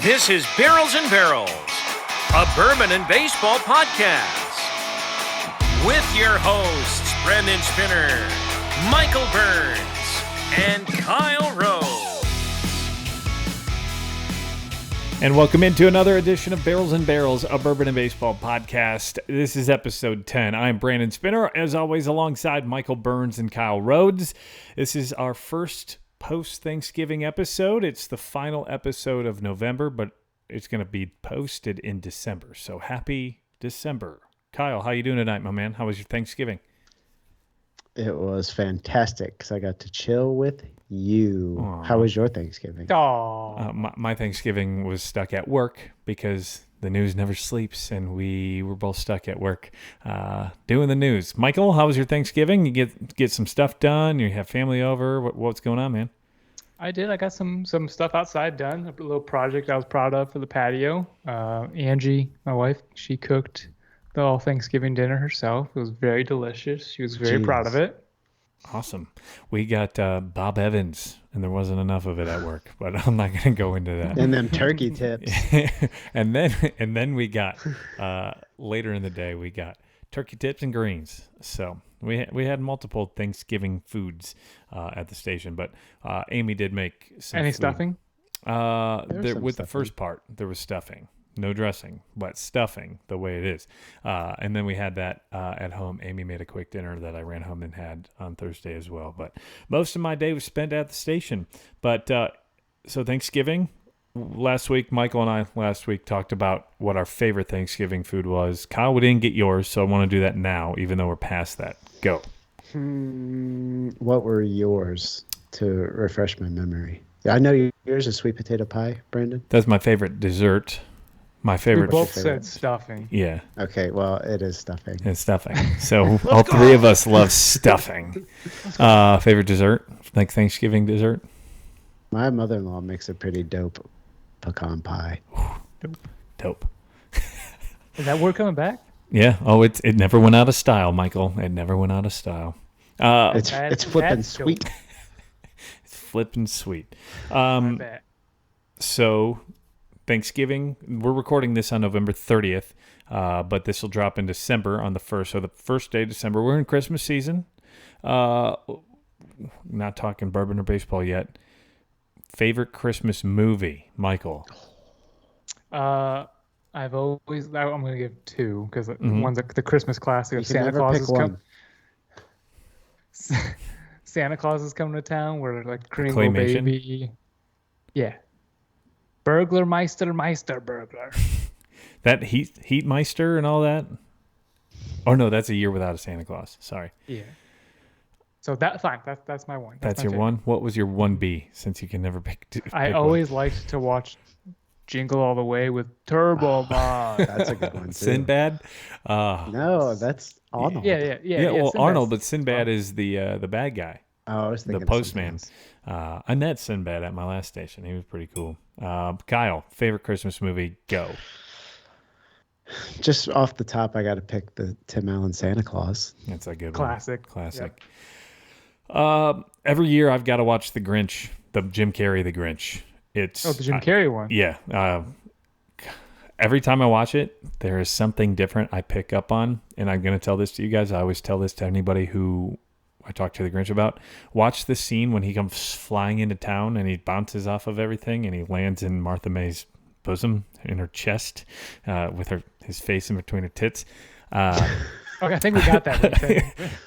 This is Barrels and Barrels, a bourbon and baseball podcast. With your hosts, Brendan Spinner, Michael Burns, and Kyle Rose. And welcome into another edition of Barrels and Barrels, a bourbon and baseball podcast. This is episode 10. I'm Brandon Spinner, as always, alongside Michael Burns and Kyle Rhodes. This is our first post-Thanksgiving episode. It's the final episode of November, but it's going to be posted in December. So happy December. Kyle, how you doing tonight, my man? How was your Thanksgiving? It was fantastic because I got to chill with you. Aww. How was your Thanksgiving? My Thanksgiving was stuck at work because the news never sleeps, and we were both stuck at work doing the news. Michael, how was your Thanksgiving? You get some stuff done? You have family over? What's going on, man? I did. I got some stuff outside done. A little project I was proud of for the patio. Angie, my wife, she cooked the all Thanksgiving dinner herself. It was very delicious. She was very proud of it. Awesome. We got Bob Evans, and there wasn't enough of it at work, but I'm not going to go into that. And them turkey tips. and then we got later in the day we got turkey tips and greens. So we had multiple Thanksgiving foods at the station, but Amy did make some Any food. stuffing? With the first part, there was stuffing. No dressing, but stuffing the way it is. And then we had that at home. Amy made a quick dinner that I ran home and had on Thursday as well. But most of my day was spent at the station. But so Thanksgiving, Michael and I talked about what our favorite Thanksgiving food was. Kyle, we didn't get yours, so I want to do that now, even though we're past that. Go. What were yours to refresh my memory? I know yours is sweet potato pie, Brandon. That's my favorite dessert. My favorite. We both said stuffing. Yeah. Okay, well, it is stuffing. It's stuffing. So all three of us love stuffing. Favorite dessert? Like Thanksgiving dessert? My mother-in-law makes a pretty dope pecan pie. Dope. Is that word coming back? Yeah. Oh, it never went out of style, Michael. It never went out of style. It's flipping sweet. It's flipping sweet. I bet. So Thanksgiving, we're recording this on November 30th, but this will drop in December on the 1st. So the first day of December, we're in Christmas season. Not talking bourbon or baseball yet. Favorite Christmas movie, Michael? I'm going to give two because one's the Christmas classic of Santa Claus is coming. Santa Claus is coming to town. Where like Kringle Baby. Yeah. Burglar Meister Burglar. That Heatmeister and all that? Oh, no, that's A Year Without a Santa Claus. Sorry. Yeah. So that's fine. That's my one. That's my your favorite. one? What was your 1B, since you can never pick I always liked to watch Jingle All the Way with Turbo Bob. That's a good one, too. Sinbad? No, that's Arnold. Yeah. Well, Sinbad's- Arnold, but Sinbad is the bad guy. Oh, I was thinking The postman. I met Sinbad at my last station. He was pretty cool. Kyle, favorite Christmas movie? Go. Just off the top, I got to pick the Tim Allen Santa Claus. That's a good Classic. one. Classic. Every year I've got to watch The Grinch, the Jim Carrey The Grinch. the Jim Carrey one. Yeah. Every time I watch it, there is something different I pick up on, and I'm going to tell this to you guys. I always tell this to anybody who I talk to The Grinch about. Watch the scene when he comes flying into town and he bounces off of everything and he lands in Martha May's bosom, in her chest, with his face in between her tits. Okay, I think we got that.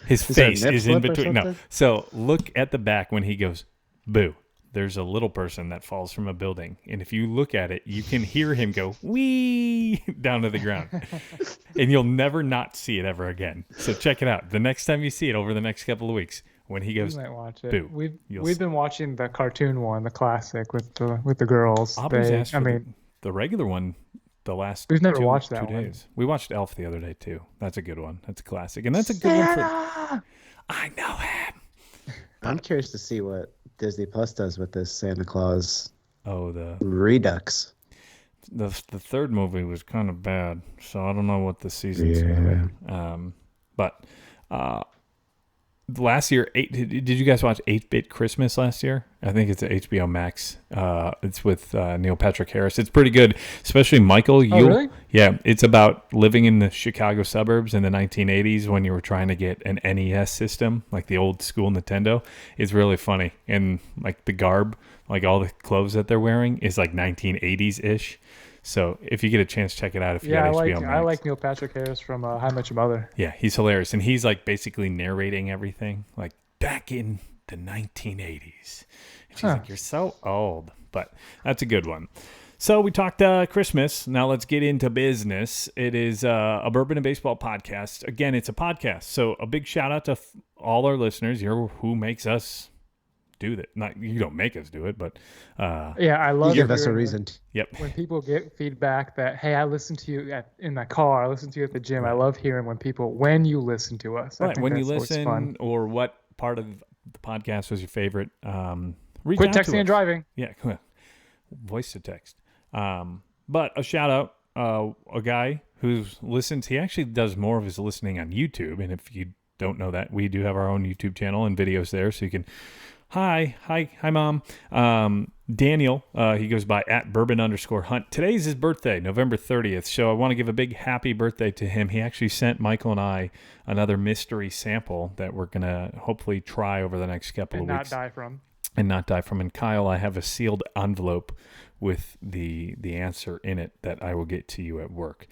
His face is in flip or between. No. something? So look at the back when he goes, boo. There's a little person that falls from a building. And if you look at it, you can hear him go, wee, down to the ground. And you'll never not see it ever again. So check it out. The next time you see it over the next couple of weeks, when he goes, We might watch it. boo. We've been watching the cartoon one, the classic with the girls. Aubrey's asked for the regular one the last We've never two watched that days. We watched Elf the other day, too. That's a good one. That's a classic. And that's a good one for... I know him. I'm curious to see what Disney Plus does with this Santa Claus the Redux. The third movie was kind of bad, so I don't know what the season's going to be. But last year, did you guys watch 8-Bit Christmas last year? I think it's at HBO Max. It's with Neil Patrick Harris. It's pretty good, especially Michael. Really? Yeah, it's about living in the Chicago suburbs in the 1980s when you were trying to get an NES system, like the old school Nintendo. It's really funny. And like the garb, like all the clothes that they're wearing is like 1980s-ish. So if you get a chance, check it out if you got HBO Max. I like Neil Patrick Harris from How I Met Your Mother. Yeah, he's hilarious. And he's like basically narrating everything, like back in the 1980s. And she's like, you're so old. But that's a good one. So we talked Christmas. Now let's get into business. It is a Bourbon and Baseball podcast. Again, it's a podcast. So a big shout out to all our listeners. You're who makes us do that. Not you don't make us do it, but I love you give us a reason. Yep. When people get feedback that, hey, I listened to you in the car, I listened to you at the gym. I love hearing when you listen to us. Right. When you listen, or what part of the podcast was your favorite. Quit texting and driving. Yeah, voice to text. But a shout out, a guy who listens. He actually does more of his listening on YouTube, and if you don't know that, we do have our own YouTube channel and videos there, so you can. Hi, Mom. Daniel, he goes by @bourbon_hunt. Today's his birthday, November 30th. So I want to give a big happy birthday to him. He actually sent Michael and I another mystery sample that we're going to hopefully try over the next couple of weeks. And not die from. And Kyle, I have a sealed envelope with the answer in it that I will get to you at work.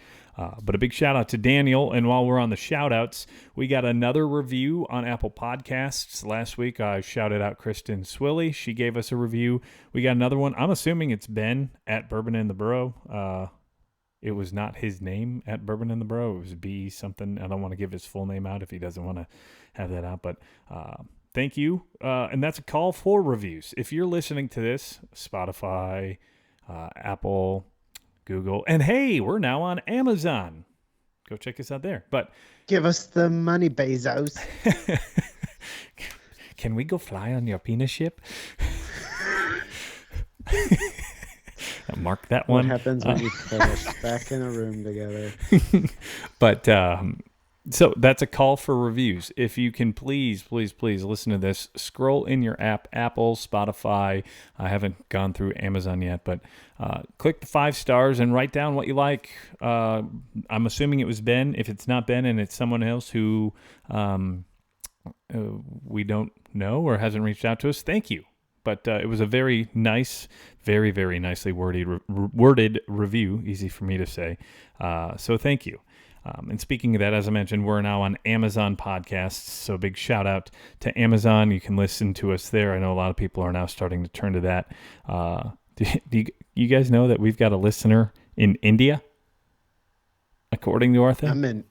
But a big shout out to Daniel. And while we're on the shout outs, we got another review on Apple Podcasts. Last week, I shouted out Kristen Swilly. She gave us a review. We got another one. I'm assuming it's Ben at Bourbon in the Borough. It was not his name at Bourbon in the Borough. It was B something. I don't want to give his full name out if he doesn't want to have that out. But thank you. And that's a call for reviews. If you're listening to this, Spotify, Apple, Google, and hey, we're now on Amazon. Go check us out there. But give us the money, Bezos. Can we go fly on your penis ship? Mark that one. What happens when you put us back in a room together? But so that's a call for reviews. If you can please listen to this, scroll in your app, Apple, Spotify. I haven't gone through Amazon yet, but click the 5 stars and write down what you like. I'm assuming it was Ben. If it's not Ben and it's someone else who we don't know or hasn't reached out to us, thank you. But it was a very nice, very, very nicely worded review, easy for me to say. So thank you. And speaking of that, as I mentioned, we're now on Amazon Podcasts, so big shout out to Amazon. You can listen to us there. I know a lot of people are now starting to turn to that. Do you guys know that we've got a listener in India, according to our thing?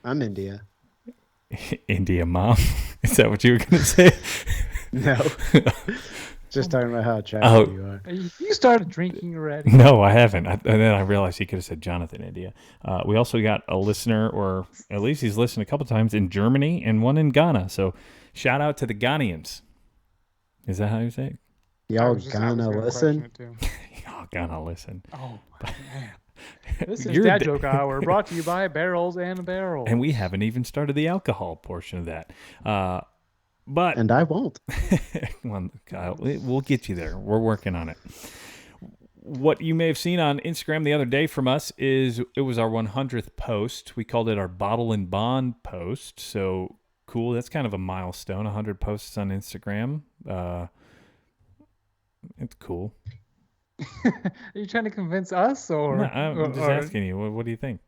I'm India. India, Mom. Is that what you were going to say? No. Just talking about how attractive you are. You started drinking already. No, I haven't. And then I realized he could have said Jonathan India. We also got a listener, or at least he's listened a couple times, in Germany and one in Ghana. So shout out to the Ghanaians. Is that how you say it? Y'all gonna listen? Y'all gonna listen. Oh, man. This is Dad Joke Hour, brought to you by Barrels and Barrels. And we haven't even started the alcohol portion of that. And I won't. Well, Kyle, we'll get you there. We're working on it. What you may have seen on Instagram the other day from us is it was our 100th post. We called it our Bottle and Bond post. So cool. That's kind of a milestone, 100 posts on Instagram. It's cool. Are you trying to convince us, or? No, I'm just asking you. What do you think?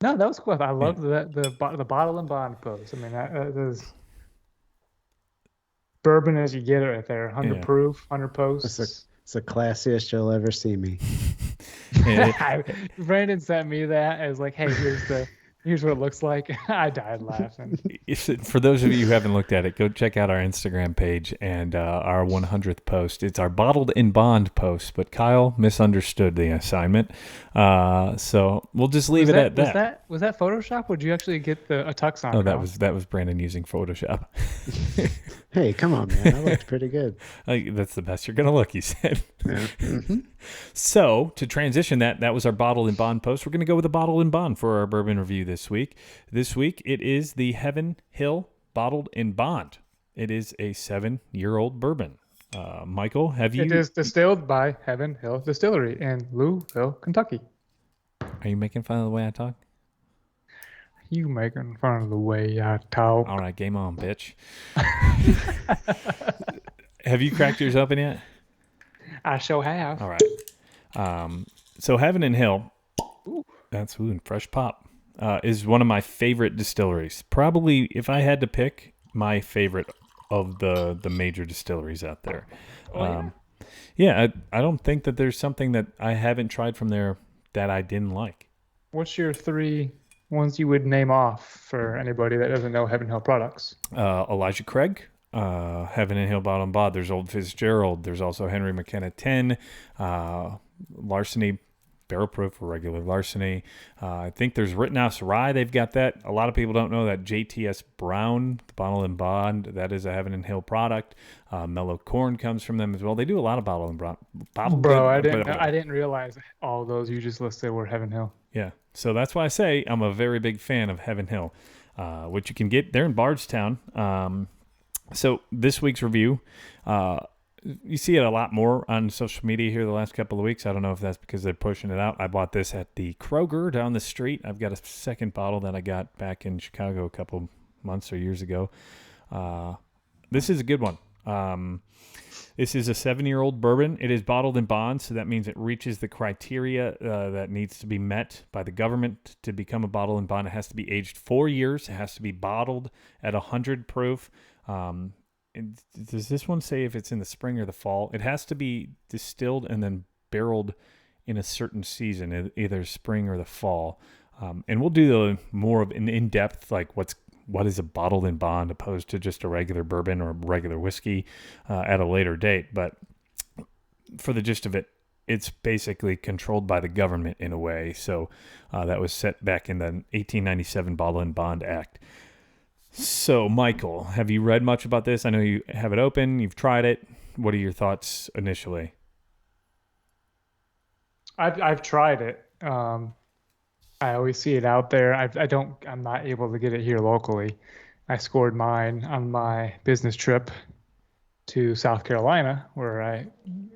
No, that was cool. I love the Bottle and Bond post. I mean, that is bourbon as you get it right there. 100 proof, 100 posts. It's the classiest you'll ever see me. Brandon sent me that as like, hey, here's what it looks like. I died laughing. For those of you who haven't looked at it, go check out our Instagram page and our 100th post. It's our Bottled in Bond post, but Kyle misunderstood the assignment. So we'll just leave it at that. Was that Photoshop, or did you actually get a tux on? Oh, that was Brandon using Photoshop. Hey, come on, man. I looked pretty good. That's the best you're going to look, you said. Yeah. Mm-hmm. So, to transition that was our Bottle and Bond post. We're going to go with a Bottle and Bond for our bourbon review this week. This week, it is the Heaven Hill bottled in Bond. It is a 7-year-old bourbon. Michael, have you? It is distilled by Heaven Hill Distillery in Louisville, Kentucky. Are you making fun of the way I talk? You making fun of the way I talk. All right, game on, bitch. Have you cracked yours open yet? I sure have. All right. So Heaven and Hill, that's fresh pop, is one of my favorite distilleries. Probably, if I had to pick, my favorite of the major distilleries out there. I don't think that there's something that I haven't tried from there that I didn't like. What's your 3 ones you would name off for anybody that doesn't know Heaven Hill products? Elijah Craig, Heaven and Hill Bottom Bod. There's Old Fitzgerald. There's also Henry McKenna 10, Larceny Barrel Proof or regular Larceny. I think there's Rittenhouse Rye. They've got that. A lot of people don't know that JTS Brown, the Bottle and Bond, that is a Heaven and Hill product. Mellow Corn comes from them as well. They do a lot of bottle and bond. I didn't realize all of those you just listed were Heaven Hill. Yeah, so that's why I say I'm a very big fan of Heaven Hill, which you can get there in Bardstown. So this week's review, you see it a lot more on social media here the last couple of weeks. I don't know if that's because they're pushing it out. I bought this at the Kroger down the street. I've got a second bottle that I got back in Chicago a couple months or years ago. This is a good one. This is a 7-year-old bourbon. It is bottled in Bond, so that means it reaches the criteria that needs to be met by the government to become a bottle in Bond. It has to be aged 4 years. It has to be bottled at 100 proof. Does this one say if it's in the spring or the fall? It has to be distilled and then barreled in a certain season, either spring or the fall. And we'll do more of an in-depth, like what is a bottled in Bond opposed to just a regular bourbon or regular whiskey at a later date. But for the gist of it, it's basically controlled by the government in a way. So that was set back in the 1897 Bottle and Bond Act. So, Michael, have you read much about this? I know you have it open. You've tried it. What are your thoughts initially? I've tried it. I always see it out there. I'm not able to get it here locally. I scored mine on my business trip to South Carolina, where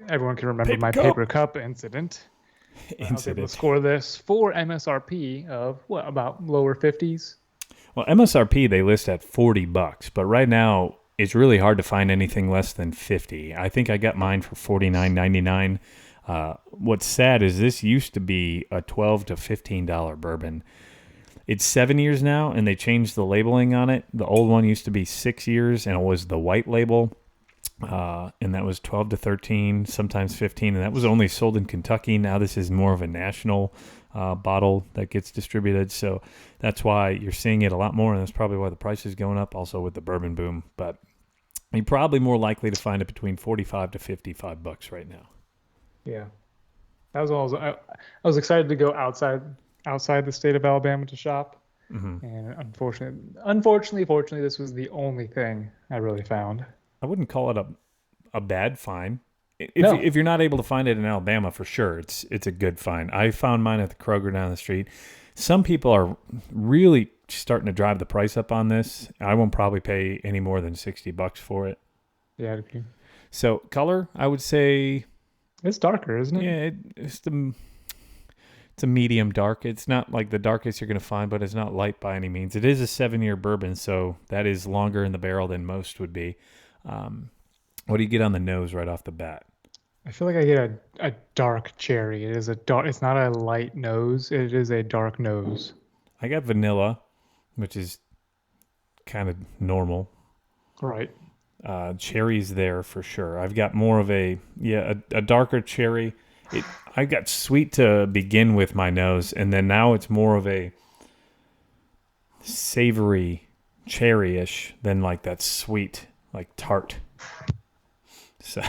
everyone can remember my paper cup incident. I was able to score this for MSRP of about lower 50s. Well, MSRP they list at $40, but right now it's really hard to find anything less than $50. I think I got mine for $49.99. What's sad is this used to be a $12 to $15 bourbon. It's 7 years now, and they changed the labeling on it. The old one used to be 6 years, and it was the white label, and that was 12 to 13, sometimes 15, and that was only sold in Kentucky. Now this is more of a national bottle that gets distributed, so that's why you're seeing it a lot more, and that's probably why the price is going up, also with the bourbon boom. But you're probably more likely to find it between $45 to $55 right now. Yeah, that was all. I was excited to go outside the state of Alabama to shop, and unfortunately, this was the only thing I really found. I wouldn't call it a bad find. If you're not able to find it in Alabama, for sure, it's a good find. I found mine at the Kroger down the street. Some people are really starting to drive the price up on this. I won't probably pay any more than $60 for it. Yeah. Okay. So color, I would say it's darker, isn't it? Yeah, it's a medium dark. It's not like the darkest you're going to find, but it's not light by any means. It is a 7-year bourbon, so that is longer in the barrel than most would be. What do you get on the nose right off the bat? I feel like I get a dark cherry. It is a dark. It's not a light nose. It is a dark nose. I got vanilla, which is kind of normal. Right. Cherry's there for sure. I've got more of a darker cherry. I got sweet to begin with my nose, and then now it's more of a savory cherry-ish than like that sweet, like tart. So,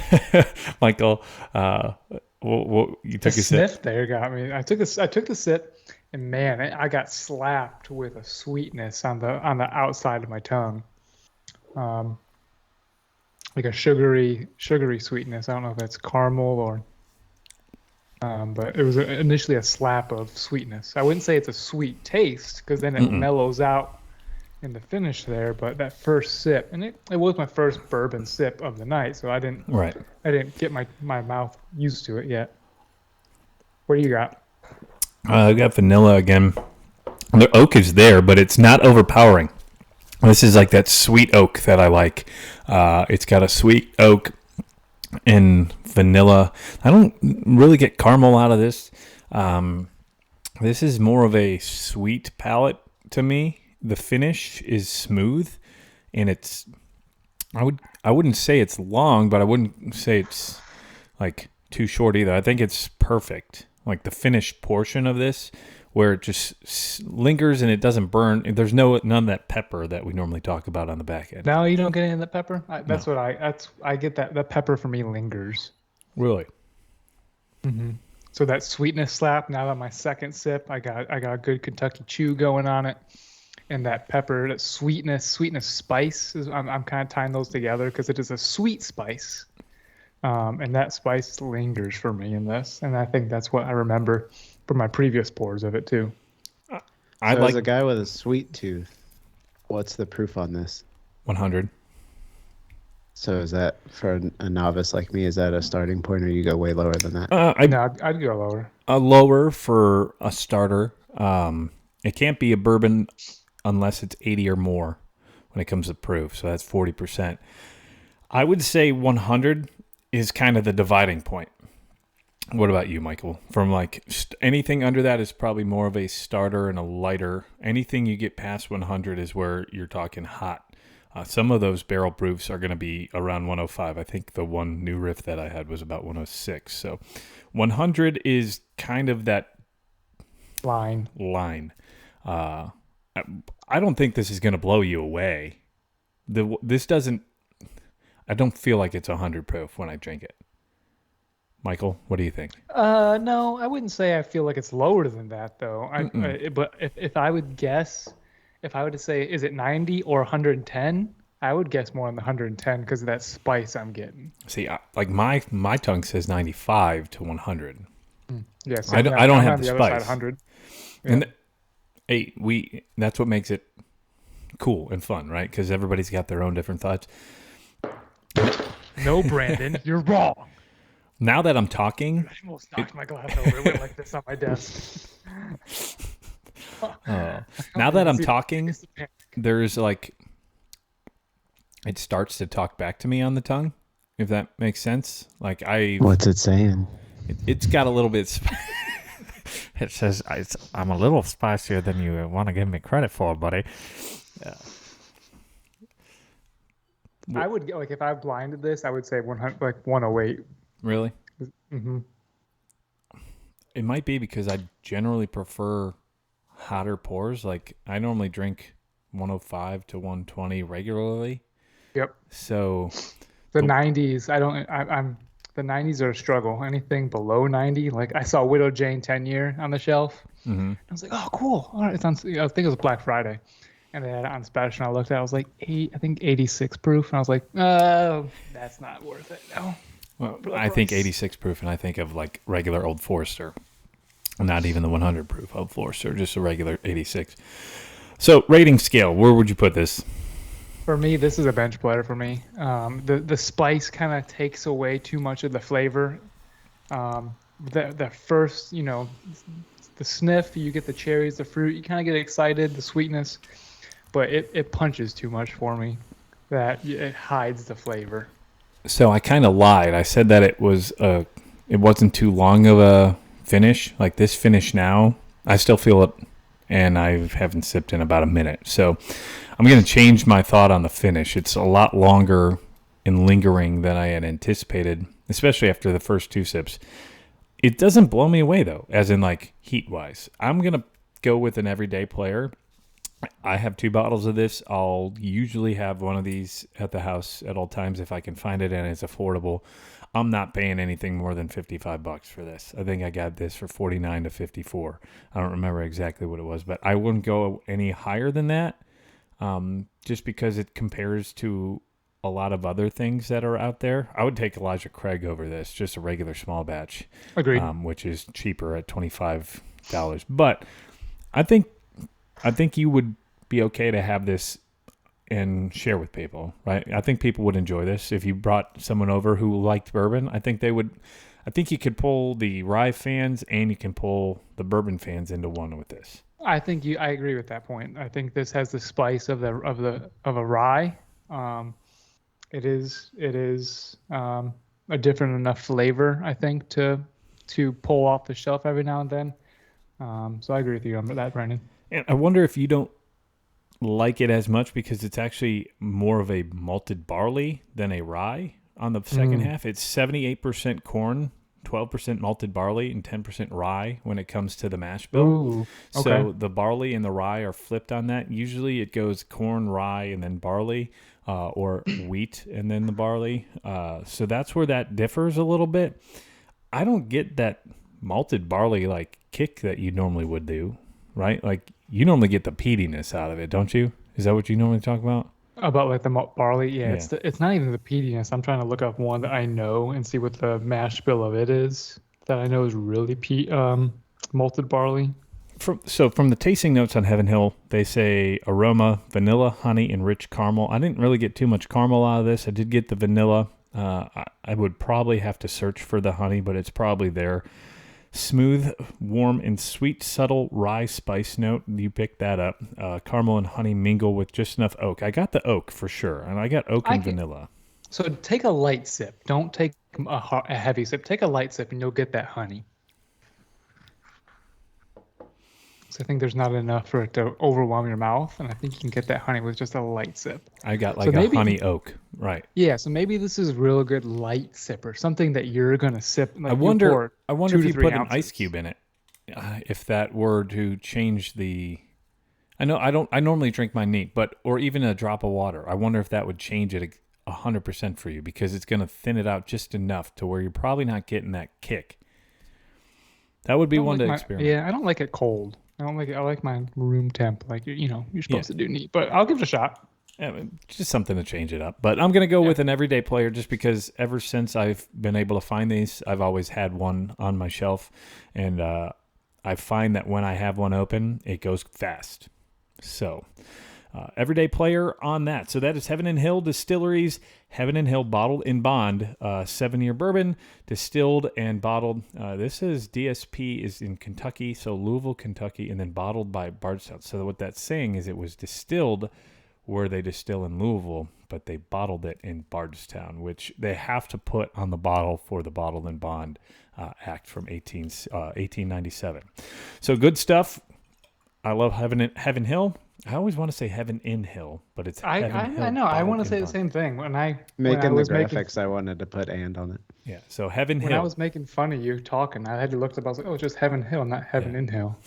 Michael, you took a sniff sip. There got me. I took the sip, and man, I got slapped with a sweetness on the outside of my tongue, like a sugary sweetness. I don't know if that's caramel or, but it was initially a slap of sweetness. I wouldn't say it's a sweet taste because then it mellows out in the finish there, but that first sip, and it was my first bourbon sip of the night, so I didn't get my mouth used to it yet. What do you got? I got vanilla again. The oak is there, but it's not overpowering. This is like that sweet oak that I like. It's got a sweet oak and vanilla. I don't really get caramel out of this. This is more of a sweet palate to me. The finish is smooth, and I wouldn't say it's long, but I wouldn't say it's like too short either. I think it's perfect. Like the finished portion of this, where it just lingers and it doesn't burn. There's none of that pepper that we normally talk about on the back end. No, you don't get any of that pepper. I get that. That pepper for me lingers. Really? Mm-hmm. So that sweetness slap. Now that my second sip, I got a good Kentucky chew going on it, and that pepper, that sweetness spice. I'm kind of tying those together because it is a sweet spice, and that spice lingers for me in this, and I think that's what I remember from my previous pours of it too. As a guy with a sweet tooth, what's the proof on this? 100. So is that for a novice like me? Is that a starting point, or you go way lower than that? I'd go lower. Lower for a starter. It can't be a bourbon unless it's 80 or more when it comes to proof. So that's 40%. I would say 100 is kind of the dividing point. What about you, Michael? From like anything under that is probably more of a starter and a lighter. Anything you get past 100 is where you're talking hot. Some of those barrel proofs are going to be around 105. I think the one new riff that I had was about 106. So 100 is kind of that line. I don't think this is going to blow you away. I don't feel like it's 100 proof when I drink it. Michael, what do you think? No, I wouldn't say I feel like it's lower than that though. But if I would guess, if I were to say, is it 90 or 110? I would guess more on the 110 because of that spice I'm getting. See, like my tongue says 95 to 100. Yes, I don't have the spice. 100. Yeah. And that's what makes it cool and fun, right? Because everybody's got their own different thoughts. No, Brandon, you're wrong. Now that I'm talking, I almost knocked my glass over. It went like this on my desk. Now that I'm talking, there's like, it starts to talk back to me on the tongue, if that makes sense. Like what's it saying? It's got a little bit. It says I'm a little spicier than you want to give me credit for, buddy. Yeah. I would like if I blinded this, I would say 100, like 108. Really? Mm-hmm. It might be because I generally prefer hotter pours. Like I normally drink 105 to 120 regularly. Yep. So the 90s, I'm the 90s are a struggle. Anything below 90, like I saw Widow Jane 10 year on the shelf. Mm-hmm. I was like, oh, cool. All right, it's on. I think it was Black Friday, and they had it on special. And I looked at it, I was like, I think 86 proof, and I was like, oh, that's not worth it. No. Well, I think 86 proof, and I think of like regular Old Forester, not even the 100 proof Old Forester, just a regular 86. So rating scale, where would you put this? For me, this is a bench player for me. The spice kind of takes away too much of the flavor. The first, the sniff, you get the cherries, the fruit, you kind of get excited, the sweetness, but it punches too much for me. That it hides the flavor. So I kind of lied. I said that it wasn't too long of a finish. Like this finish now, I still feel it, and I haven't sipped in about a minute. So I'm going to change my thought on the finish. It's a lot longer and lingering than I had anticipated, especially after the first two sips. It doesn't blow me away, though, as in like heat-wise. I'm going to go with an everyday player. I have 2 bottles of this. I'll usually have one of these at the house at all times if I can find it and it's affordable. I'm not paying anything more than $55 for this. I think I got this for $49 to $54. I don't remember exactly what it was, but I wouldn't go any higher than that. Just because it compares to a lot of other things that are out there. I would take Elijah Craig over this, just a regular small batch. Agreed. Which is cheaper at $25. But I think you would be okay to have this and share with people, right? I think people would enjoy this. If you brought someone over who liked bourbon, I think they would. I think you could pull the rye fans and you can pull the bourbon fans into one with this. I agree with that point. I think this has the spice of a rye. It is a different enough flavor, I think, to pull off the shelf every now and then. So I agree with you on that, Brandon. And I wonder if you don't like it as much because it's actually more of a malted barley than a rye on the second half. It's 78% corn, 12% malted barley, and 10% rye when it comes to the mash bill. Ooh, okay. So the barley and the rye are flipped on that. Usually it goes corn, rye, and then barley, or wheat and then the barley. So that's where that differs a little bit. I don't get that malted barley like kick that you normally would do, right? Like you normally get the peatiness out of it, don't you? Is that what you normally talk about? About like the barley? Yeah. It's not even the peatiness. I'm trying to look up one that I know and see what the mash bill of it is that I know is really malted barley. From the tasting notes on Heaven Hill, they say aroma, vanilla, honey, and rich caramel. I didn't really get too much caramel out of this. I did get the vanilla. I would probably have to search for the honey, but it's probably there. Smooth, warm, and sweet, subtle rye spice note. You picked that up. Caramel and honey mingle with just enough oak. I got the oak for sure, and I got oak and vanilla. So take a light sip. Don't take a heavy sip. Take a light sip, and you'll get that honey. So I think there's not enough for it to overwhelm your mouth, and I think you can get that honey with just a light sip. I got like a honey oak, right? Yeah, so maybe this is real good light sipper, something that you're gonna sip. Like I wonder if you put ounces. an ice cube in it, if that were to change the. I normally drink mine neat, or even a drop of water. I wonder if that would change it 100% for you because it's gonna thin it out just enough to where you're probably not getting that kick. That would be one to experiment. Yeah, I don't like it cold. I don't like it. I like my room temp, like you're supposed to do neat. But I'll give it a shot. Yeah, just something to change it up. But I'm gonna go with an everyday player just because ever since I've been able to find these, I've always had one on my shelf, and I find that when I have one open, it goes fast. So, everyday player on that. So that is Heaven and Hill Distilleries, Heaven and Hill bottled in bond, 7-year bourbon, distilled and bottled. This is DSP is in Kentucky, so Louisville, Kentucky, and then bottled by Bardstown. So what that's saying is it was distilled where they distill in Louisville, but they bottled it in Bardstown, which they have to put on the bottle for the Bottled in Bond Act from 1897. So good stuff. I love Heaven Hill. I always want to say Heaven in Hill, but it's Heaven Hill. I know. I want to say the same thing. When I was making graphics, I wanted to put "and" on it. Yeah. So Heaven Hill. When I was making fun of you talking, I had to look up. I was like, "Oh, it's just Heaven Hill, not Heaven in Hill."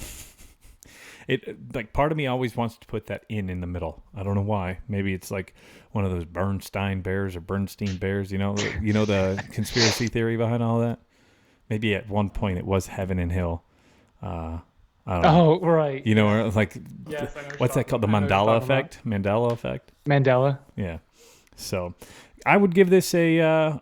It like part of me always wants to put that in the middle. I don't know why. Maybe it's like one of those Bernstein bears. You know the conspiracy theory behind all that. Maybe at one point it was Heaven and Hill. I don't know. Oh, right. You know, like, yes, what's that called? The Mandela effect? Mandela effect? Mandela. Yeah. So I would give this an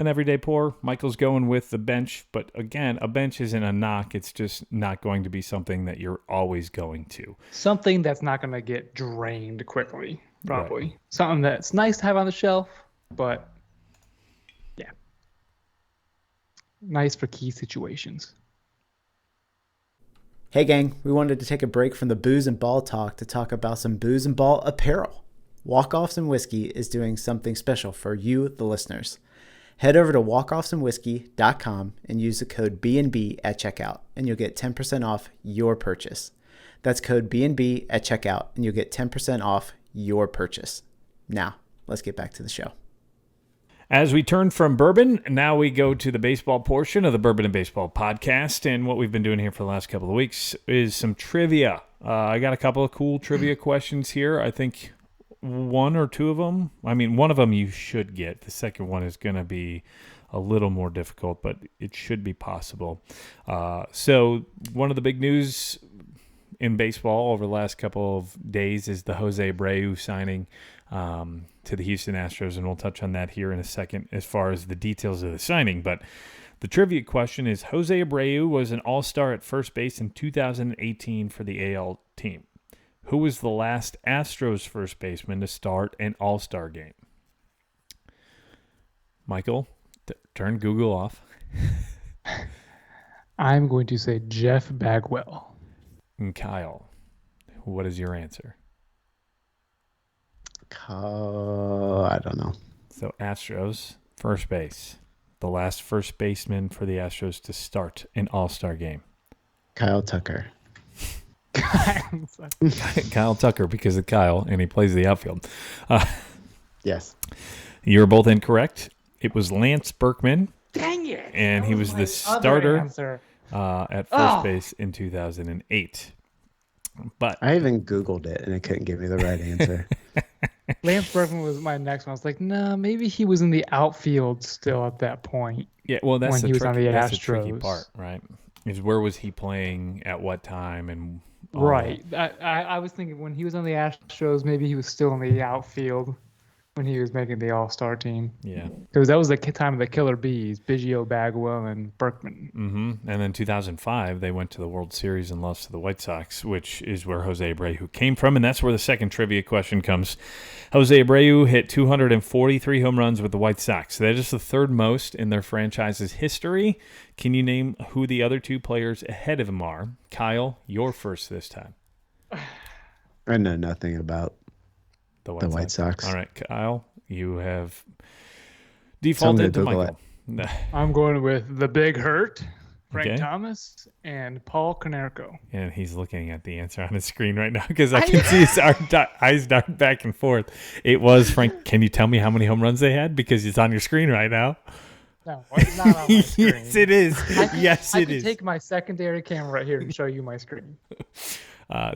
everyday pour. Michael's going with the bench, but again, a bench isn't a knock. It's just not going to be something that you're always going to. Something that's not going to get drained quickly, probably. Right. Something that's nice to have on the shelf, but yeah. Nice for key situations. Hey gang, we wanted to take a break from the booze and ball talk to talk about some booze and ball apparel. Walkoffs and Whiskey is doing something special for you, the listeners. Head over to walkoffsandwhiskey.com and use the code BNB at checkout, and you'll get 10% off your purchase. That's code BNB at checkout, and you'll get 10% off your purchase. Now, let's get back to the show. As we turn from bourbon, now we go to the baseball portion of the Bourbon and Baseball podcast. And what we've been doing here for the last couple of weeks is some trivia. I got a couple of cool trivia questions here. I think one or two of them, one of them you should get. The second one is going to be a little more difficult, but it should be possible. So one of the big news in baseball over the last couple of days is the Jose Abreu signing to the Houston Astros, and we'll touch on that here in a second as far as the details of the signing. But the trivia question is, Jose Abreu was an all-star at first base in 2018 for the AL team. Who was the last Astros first baseman to start an All-Star game? Michael, turn Google off. I'm going to say Jeff Bagwell. And Kyle, what is your answer? I don't know. So Astros, first base. The last first baseman for the Astros to start an All-Star game. Kyle Tucker. Kyle Tucker, because of Kyle, and he plays the outfield. Yes. You're both incorrect. It was Lance Berkman. Dang it! And he was the starter at first base in 2008. But I even Googled it, and it couldn't give me the right answer. Lance Berkman was my next one. I was like, nah, maybe he was in the outfield still at that point. Yeah, well, that's when the he was on the that's the Astros. tricky part, right? Is where was he playing at what time and all Right. that. I was thinking when he was on the Astros, maybe he was still in the outfield when he was making the All-Star team. Yeah. Because that was the time of the Killer Bees, Biggio, Bagwell, and Berkman. Mm-hmm. And then 2005, they went to the World Series and lost to the White Sox, which is where Jose Abreu came from, and that's where the second trivia question comes. Jose Abreu hit 243 home runs with the White Sox. That is the third most in their franchise's history. Can you name who the other two players ahead of him are? Kyle, you're first this time. I know nothing about The White Sox. All right, Kyle, you have defaulted to Michael. I'm going with the Big Hurt, Frank Okay. Thomas, and Paul Konerko. And he's looking at the answer on his screen right now because I can see his eyes dart back and forth. It was Frank. Can you tell me how many home runs they had? Because it's on your screen right now. No, it's not on my screen. Yes, it is. Yes, I it can is. take my secondary camera right here and show you my screen.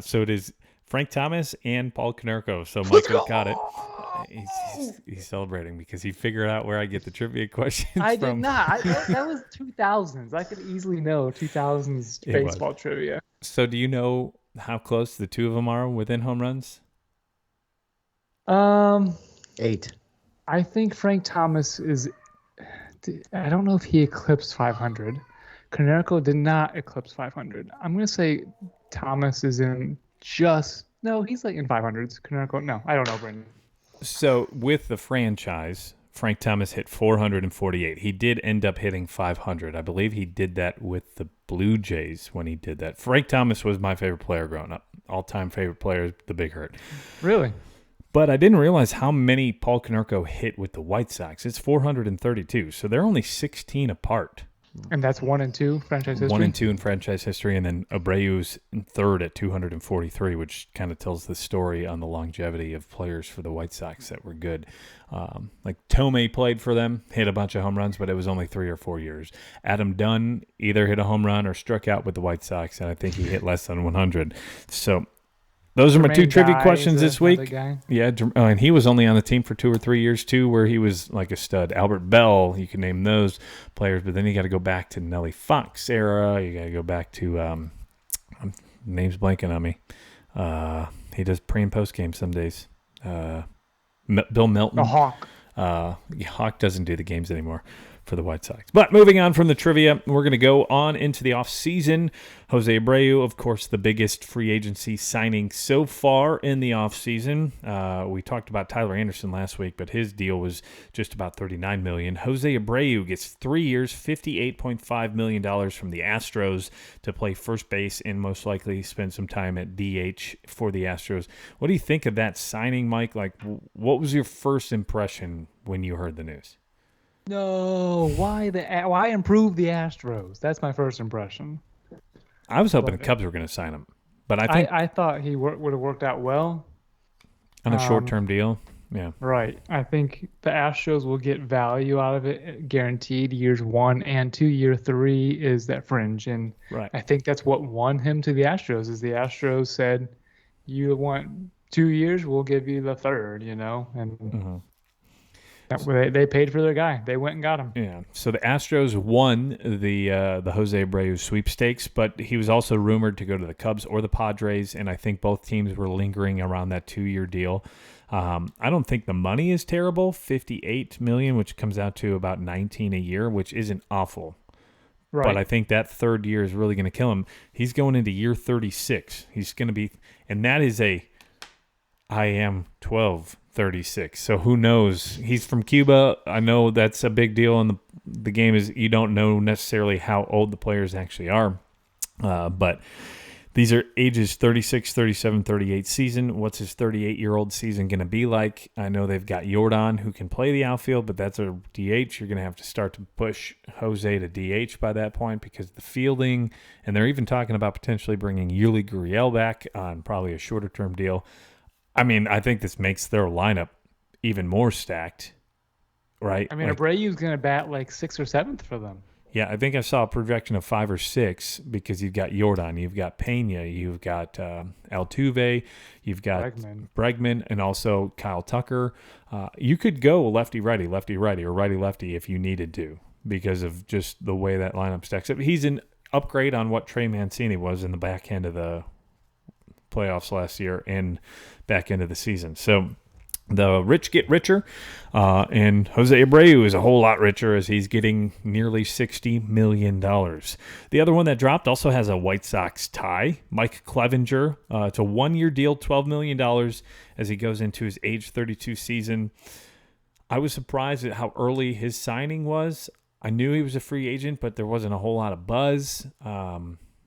So it is Frank Thomas and Paul Konerko. So Michael got it. He's celebrating because he figured out where I get the trivia questions I from. did not. That was 2000s. I could easily know 2000s It baseball trivia. So do you know how close the two of them are within home runs? 8. I think Frank Thomas is. I don't know if he eclipsed 500. Konerko did not eclipse 500. I'm gonna say Thomas is in just. No, he's like in 500s. Konerko, no, I don't know, Brendan. So with the franchise, Frank Thomas hit 448. He did end up hitting 500. I believe he did that with the Blue Jays when he did that. Frank Thomas was my favorite player growing up. All-time favorite player, the Big Hurt. Really? But I didn't realize how many Paul Konerko hit with the White Sox. It's 432. So they're only 16 apart. And that's 1 and 2 franchise history. 1 and 2 in franchise history, and then Abreu's in third at 243, which kind of tells the story on the longevity of players for the White Sox that were good. Like Tomei played for them, hit a bunch of home runs, but it was only 3 or 4 years. Adam Dunn either hit a home run or struck out with the White Sox, and I think he hit less than 100. So those are my two trivia questions this week. Yeah, and he was only on the team for 2 or 3 years too, where he was like a stud. Albert Bell, you can name those players, but then you got to go back to Nellie Fox era. You got to go back to name's blanking on me. He does pre and post game some days. Bill Melton. The Hawk. Hawk doesn't do the games anymore for the White Sox. But moving on from the trivia, we're going to go on into the offseason. Jose Abreu, of course, the biggest free agency signing so far in the offseason. We talked about Tyler Anderson last week, but his deal was just about $39 million. Jose Abreu gets 3 years, $58.5 million from the Astros to play first base and most likely spend some time at DH for the Astros. What do you think of that signing, Mike? Like, what was your first impression when you heard the news? No, why improve the Astros? That's my first impression. I was hoping the Cubs were going to sign him, but I thought he would have worked out well on a short-term deal. Yeah, right. I think the Astros will get value out of it, guaranteed. Years 1 and 2, year 3 is that fringe, and right. I think that's what won him to the Astros. Is the Astros said, "You want 2 years, we'll give you the third," and. Mm-hmm. They paid for their guy. They went and got him. Yeah. So the Astros won the Jose Abreu sweepstakes, but he was also rumored to go to the Cubs or the Padres, and I think both teams were lingering around that 2-year deal. I don't think the money is terrible, $58 million, which comes out to about $19 a year, which isn't awful. Right. But I think that third year is really going to kill him. He's going into year 36. He's going to be, and that is I am 12, 36. So who knows? He's from Cuba. I know that's a big deal. And the game is you don't know necessarily how old the players actually are. But these are ages 36, 37, 38 season. What's his 38-year-old season going to be like? I know they've got Jordan who can play the outfield, but that's a DH. You're going to have to start to push Jose to DH by that point because of the fielding. And they're even talking about potentially bringing Yuli Gurriel back on probably a shorter-term deal. I mean, I think this makes their lineup even more stacked, right? I mean, Abreu's going to bat like 6th or 7th for them. Yeah, I think I saw a projection of 5 or 6 because you've got Jordan, you've got Pena, you've got Altuve, you've got Bregman, and also Kyle Tucker. You could go lefty-righty, lefty-righty, or righty-lefty if you needed to because of just the way that lineup stacks up. He's an upgrade on what Trey Mancini was in the back end of the playoffs last year and back end of the season. So the rich get richer, and Jose Abreu is a whole lot richer as he's getting nearly $60 million. The other one that dropped also has a White Sox tie, Mike Clevinger. It's a one-year deal, $12 million as he goes into his age 32 season. I was surprised at how early his signing was. I knew he was a free agent, but there wasn't a whole lot of buzz.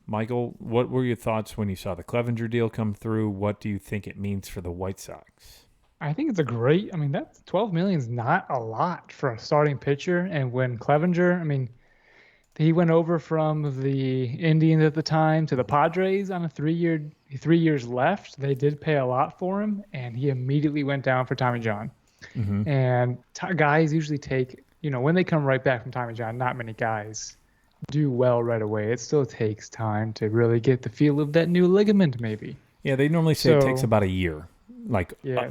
Michael, what were your thoughts when you saw the Clevinger deal come through? What do you think it means for the White Sox? I think it's that $12 million is not a lot for a starting pitcher. And when Clevinger, he went over from the Indians at the time to the Padres on a 3 years left. They did pay a lot for him, and he immediately went down for Tommy John. Mm-hmm. And guys usually take, when they come right back from Tommy John, not many guys do well right away. It still takes time to really get the feel of that new ligament, maybe. Yeah, they normally say it takes about a year.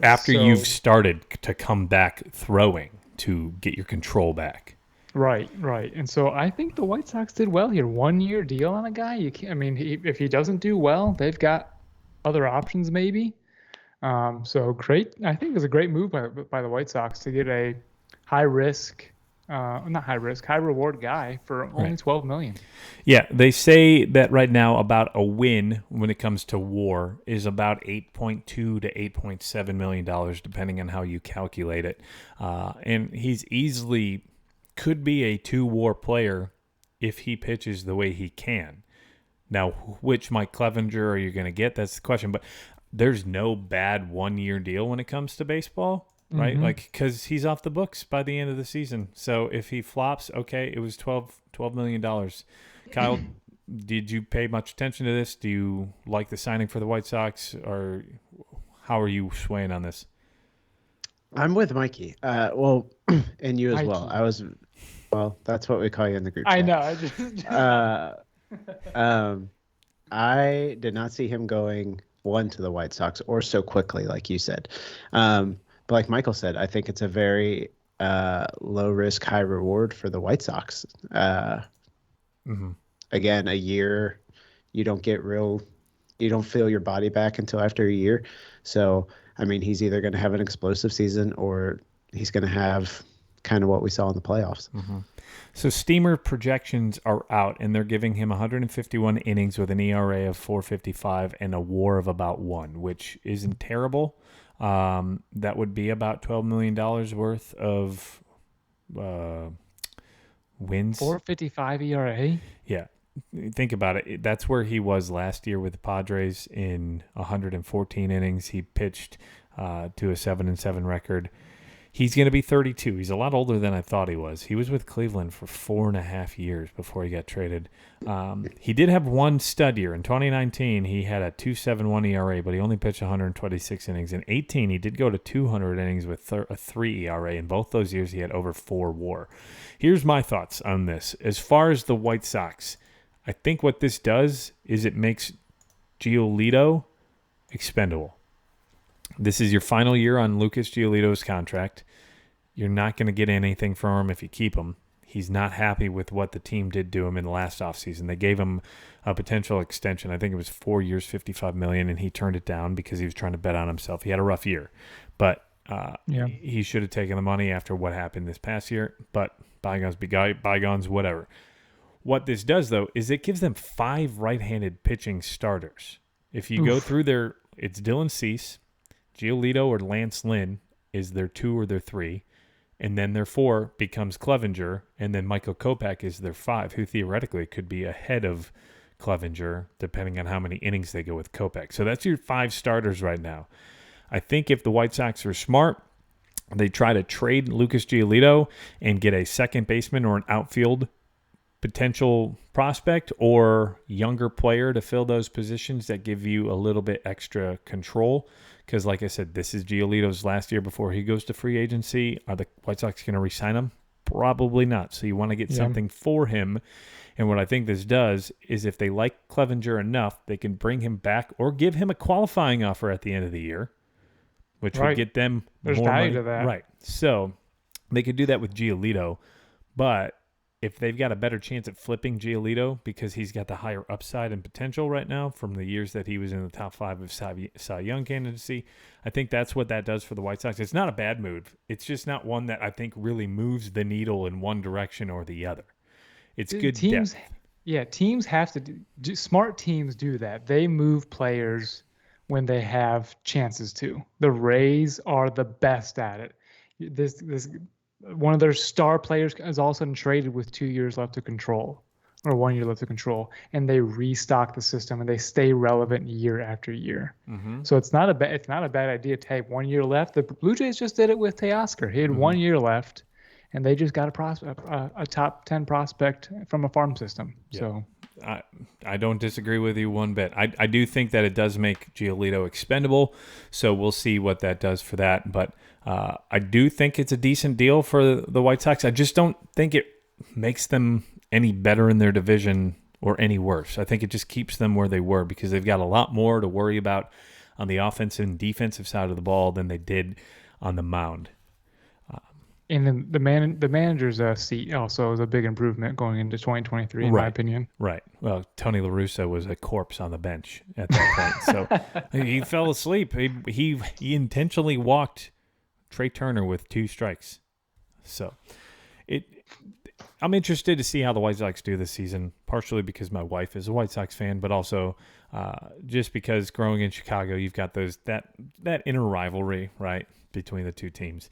After you've started to come back throwing to get your control back. Right. And so I think the White Sox did well here. 1 year deal on a guy. If he doesn't do well, they've got other options maybe. So great. I think it was a great move by the White Sox to get a high reward guy for only $12 million. Yeah, they say that right now about a win when it comes to WAR is about $8.2 to $8.7 million, depending on how you calculate it. And he's easily could be a 2 WAR player if he pitches the way he can. Now, which Mike Clevinger are you going to get? That's the question. But there's no bad 1 year deal when it comes to baseball. Right, because he's off the books by the end of the season. So if he flops, okay, it was $12 million. Kyle, did you pay much attention to this? Do you like the signing for the White Sox, or how are you swaying on this? I'm with Mikey. And you as Mikey. well. That's what we call you in the group chat. I know. I did not see him going to the White Sox or so quickly, like you said. But like Michael said, I think it's a very low risk, high reward for the White Sox. Again, a year, you don't feel your body back until after a year. So, he's either going to have an explosive season or he's going to have kind of what we saw in the playoffs. Mm-hmm. So Steamer projections are out, and they're giving him 151 innings with an ERA of 4.55 and a WAR of about 1, which isn't terrible. That would be about $12 million worth of wins. 4.55 ERA? Yeah. Think about it. That's where he was last year with the Padres in 114 innings. He pitched to a 7-7 record. He's going to be 32. He's a lot older than I thought he was. He was with Cleveland for 4.5 years before he got traded. He did have one stud year. In 2019, he had a 2.71 ERA, but he only pitched 126 innings. In 18, he did go to 200 innings with a 3 ERA. In both those years, he had over 4 WAR. Here's my thoughts on this. As far as the White Sox, I think what this does is it makes Giolito expendable. This is your final year on Lucas Giolito's contract. You're not going to get anything from him if you keep him. He's not happy with what the team did to him in the last offseason. They gave him a potential extension. I think it was 4 years, $55 million, and he turned it down because he was trying to bet on himself. He had a rough year, but he should have taken the money after what happened this past year. But bygones be bygones, whatever. What this does, though, is it gives them 5 right-handed pitching starters. If you go through it's Dylan Cease, Giolito or Lance Lynn is their 2 or their 3, and then their 4 becomes Clevinger, and then Michael Kopech is their 5, who theoretically could be ahead of Clevinger, depending on how many innings they go with Kopech. So that's your 5 starters right now. I think if the White Sox are smart, they try to trade Lucas Giolito and get a second baseman or an outfield potential prospect or younger player to fill those positions that give you a little bit extra control. Because like I said, this is Giolito's last year before he goes to free agency. Are the White Sox going to re-sign him? Probably not. So you want to get something for him. And what I think this does is if they like Clevinger enough, they can bring him back or give him a qualifying offer at the end of the year, which would get them There's more value money. to that. Right. So they could do that with Giolito, but if they've got a better chance at flipping Giolito because he's got the higher upside and potential right now from the years that he was in the top 5 of Cy Young candidacy, I think that's what that does for the White Sox. It's not a bad move. It's just not one that I think really moves the needle in one direction or the other. It's good teams. depth. Yeah, teams have to do. Smart teams do that. They move players when they have chances to. The Rays are the best at it. This one of their star players is all of a sudden traded with 2 years left to control, or 1 year left to control, and they restock the system and they stay relevant year after year. So it's not a bad idea to have 1 year left. The Blue Jays just did it with Teoscar. He had 1 year left, and they just got a top 10 prospect from a farm system. Yeah. So I don't disagree with you one bit. I do think that it does make Giolito expendable, so we'll see what that does for that. But I do think it's a decent deal for the White Sox. I just don't think it makes them any better in their division or any worse. I think it just keeps them where they were because they've got a lot more to worry about on the offensive and defensive side of the ball than they did on the mound. And then the manager's seat also is a big improvement going into 2023, in my opinion. Right. Well, Tony La Russa was a corpse on the bench at that point, so he fell asleep. He intentionally walked Trey Turner with 2 strikes. So I'm interested to see how the White Sox do this season, partially because my wife is a White Sox fan, but also just because growing in Chicago, you've got that inner rivalry, right, between the two teams.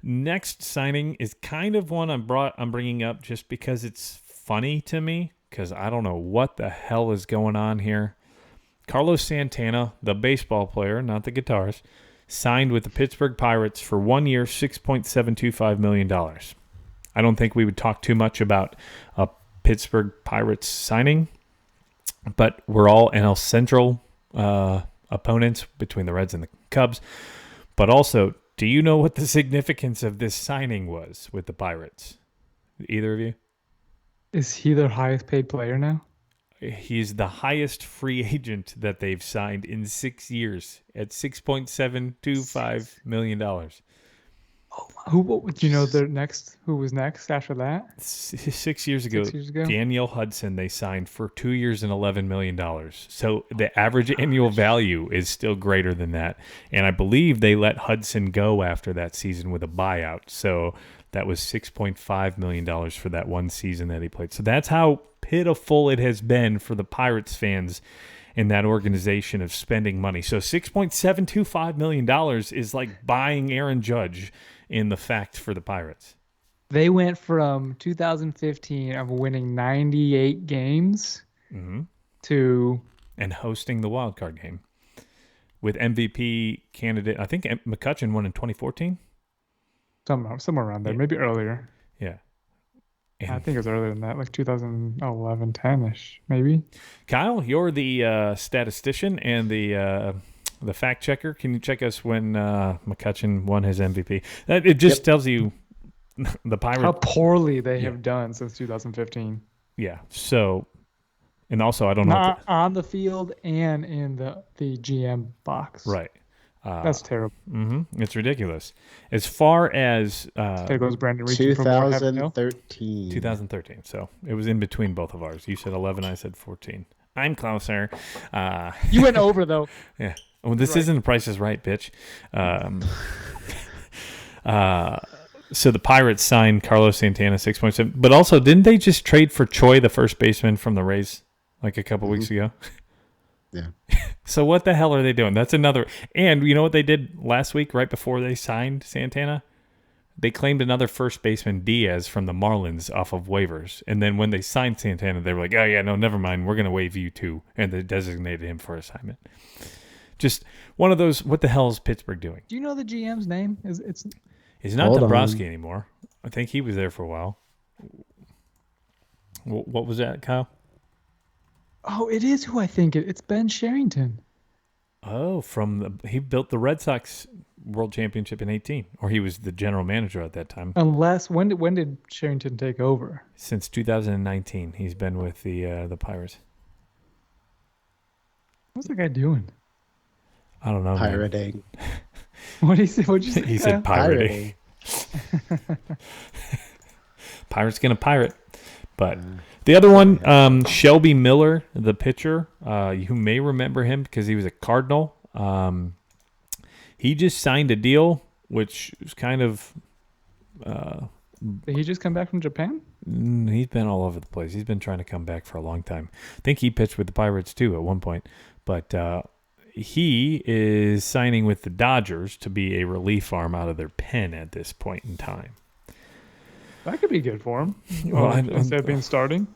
Next signing is kind of one I'm bringing up just because it's funny to me, because I don't know what the hell is going on here. Carlos Santana, the baseball player, not the guitarist, signed with the Pittsburgh Pirates for 1 year, $6.725 million. I don't think we would talk too much about a Pittsburgh Pirates signing, but we're all NL Central opponents between the Reds and the Cubs. But also, do you know what the significance of this signing was with the Pirates? Either of you? Is he their highest paid player now? He's the highest free agent that they've signed in 6 years at $6.725 million. Who do you know who was next after that? 6 years ago, 6 years ago? Daniel Hudson, they signed for 2 years and $11 million. So the average annual value is still greater than that. And I believe they let Hudson go after that season with a buyout. So that was $6.5 million for that one season that he played. So that's how pitiful it has been for the Pirates fans in that organization of spending money. So $6.725 million is like buying Aaron Judge in the fact for the Pirates. They went from 2015 of winning 98 games to... And hosting the wild card game with MVP candidate. I think McCutchen won in 2014. Somewhere around there, maybe earlier. Yeah. And I think it was earlier than that, like 2011, 10-ish, maybe. Kyle, you're the statistician and the fact checker. Can you check us when McCutchen won his MVP? It just tells you the Pirates how poorly they have done since 2015. Yeah. So, and also I don't know not on the field and in the GM box. Right. That's terrible. It's ridiculous. As far as there goes Brandon Reach 2013. 2013. So it was in between both of ours. You said 11, I said 14. I'm closer. You went over though. Yeah. Well, this isn't The Price is Right, bitch. So the Pirates signed Carlos Santana 6.7, but also didn't they just trade for Choi, the first baseman from the Rays, like a couple weeks ago? Yeah. So what the hell are they doing? That's another. And you know what they did last week, right before they signed Santana? They claimed another first baseman, Diaz, from the Marlins off of waivers. And then when they signed Santana, they were like, oh, yeah, no, never mind. We're going to waive you too. And they designated him for assignment. Just one of those, what the hell is Pittsburgh doing? Do you know the GM's name? He's not Dombrowski anymore. I think he was there for a while. What was that, Kyle? Oh, it is who I think it's Ben Sherrington. Oh, he built the Red Sox World Championship in 2018, or he was the general manager at that time. Unless when did Sherrington take over? Since 2019, he's been with the Pirates. What's the guy doing? I don't know. Pirating. What did he say? What'd you say? He said pirating. Pirate's gonna pirate. But the other one, Shelby Miller, the pitcher, you may remember him because he was a Cardinal. He just signed a deal, which was kind of... Did he just come back from Japan? He's been all over the place. He's been trying to come back for a long time. I think he pitched with the Pirates, too, at one point. But he is signing with the Dodgers to be a relief arm out of their pen at this point in time. That could be good for him. Well, instead of being starting.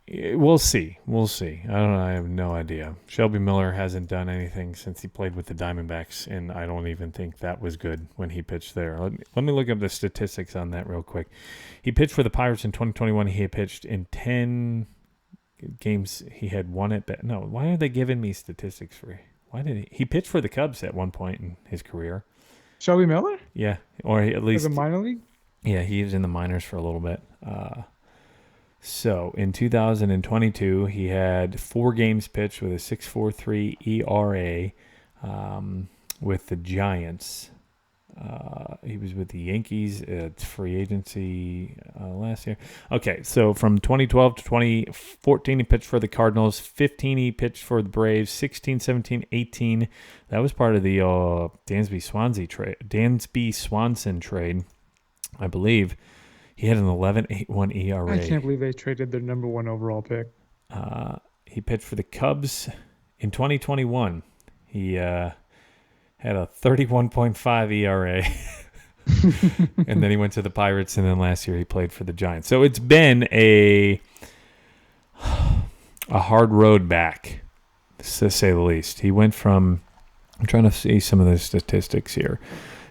We'll see. I don't know. I have no idea. Shelby Miller hasn't done anything since he played with the Diamondbacks, and I don't even think that was good when he pitched there. Let me look up the statistics on that real quick. He pitched for the Pirates in 2021. He had pitched in 10 games. He had one at bat. No, why are they giving me statistics for? Why did he pitched for the Cubs at one point in his career? Shelby Miller? Yeah, or at least as a minor league. Yeah, he was in the minors for a little bit. So in 2022, he had 4 games pitched with a 6.43 ERA with the Giants. He was with the Yankees at free agency last year. Okay, so from 2012 to 2014, he pitched for the Cardinals. 15, he pitched for the Braves. 16, 17, 18. That was part of the Dansby Swanson trade, I believe. He had an 11.81 ERA. I can't believe they traded their number 1 overall pick. He pitched for the Cubs in 2021. He had a 31.5 ERA. And then he went to the Pirates, and then last year he played for the Giants. So it's been a hard road back, to say the least. He went from, I'm trying to see some of the statistics here.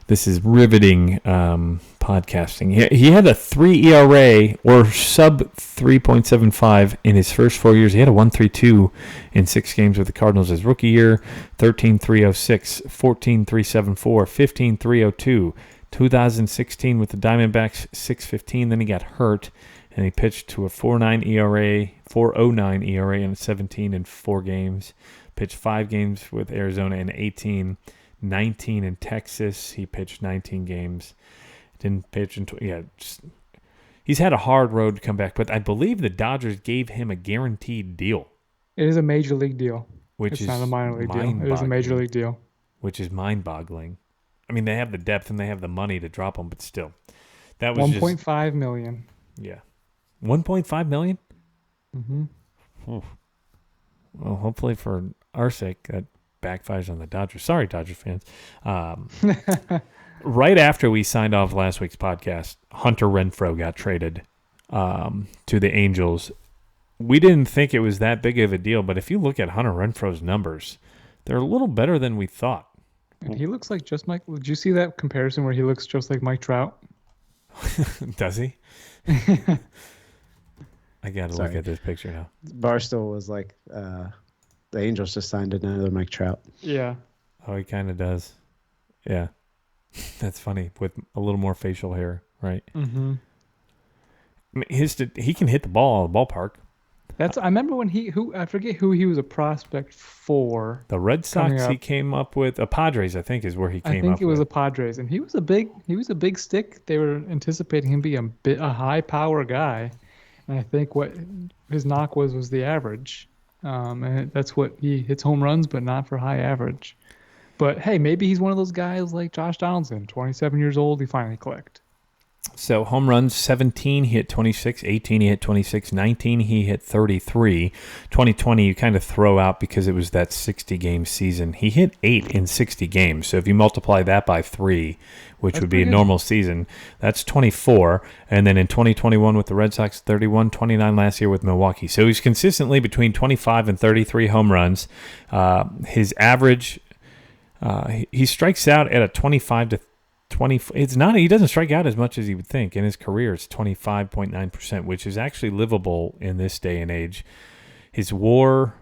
This is riveting podcasting. He had a 3 ERA or sub 3.75 in his first 4 years. He had a 1.32 in 6 games with the Cardinals his rookie year, 13.306, 14.374, 15.302. 2016 with the Diamondbacks, 6.15. Then he got hurt, and he pitched to a 4.9 ERA, 4.09 ERA in 17 in 4 games. Pitched 5 games with Arizona in 18. 19 in Texas. He pitched 19 games. Didn't pitch in he's had a hard road to come back, but I believe the Dodgers gave him a guaranteed deal. It is a major league deal. It's not a minor league deal. It is a major league deal. Which is mind-boggling. I mean, they have the depth and they have the money to drop him, but still. That was 1.5 million. Yeah. 1.5 million? Mm-hmm. Oh. Well, hopefully for our sake, that backfires on the Dodgers. Sorry, Dodgers fans. Right after we signed off last week's podcast, Hunter Renfroe got traded to the Angels. We didn't think it was that big of a deal, but if you look at Hunter Renfroe's numbers, they're a little better than we thought. And he looks like just Mike. Did you see that comparison where he looks just like Mike Trout? Does he? I got to look at this picture now. Barstool was like, the Angels just signed another Mike Trout. Yeah. Oh, he kind of does. Yeah. That's funny, with a little more facial hair, right? Mm-hmm. I mean, he can hit the ball out of the ballpark. I remember when I forget who he was a prospect for. The Red Sox he came up with, Padres, I think, is where he came up with. I think it was the Padres, and he was a big stick. They were anticipating him being a high power guy, and I think what his knock was the average. And that's what he hits home runs, but not for high average. But hey, maybe he's one of those guys like Josh Donaldson, 27 years old, he finally clicked. So home runs, 17, he hit 26. 18, he hit 26. 19, he hit 33. 2020, you kind of throw out because it was that 60-game season. He hit 8 in 60 games. So if you multiply that by 3, which would be a normal season, that's 24. And then in 2021 with the Red Sox, 31, 29 last year with Milwaukee. So he's consistently between 25 and 33 home runs. His average, he strikes out at a 25 to 20. It's not. He doesn't strike out as much as you would think. In his career, it's 25.9%, which is actually livable in this day and age. His WAR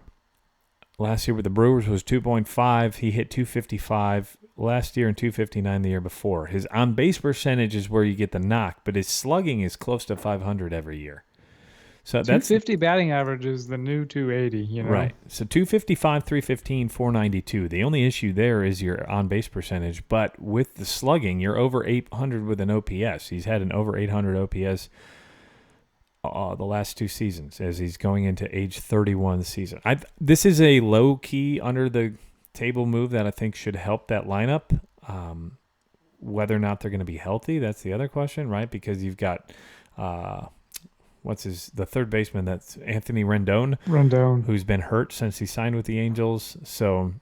last year with the Brewers was 2.5. He hit 255 last year and 259 the year before. His on-base percentage is where you get the knock, but his slugging is close to 500 every year. So that's 250 batting average is the new 280, you know. Right. So 255, 315, 492. The only issue there is your on-base percentage, but with the slugging, you're over 800 with an OPS. He's had an over 800 OPS the last 2 seasons as he's going into age 31 season. This is a low-key, under-the-table move that I think should help that lineup. Whether or not they're going to be healthy, that's the other question, right? Because you've got the third baseman, that's Anthony Rendon, who's been hurt since he signed with the Angels. So,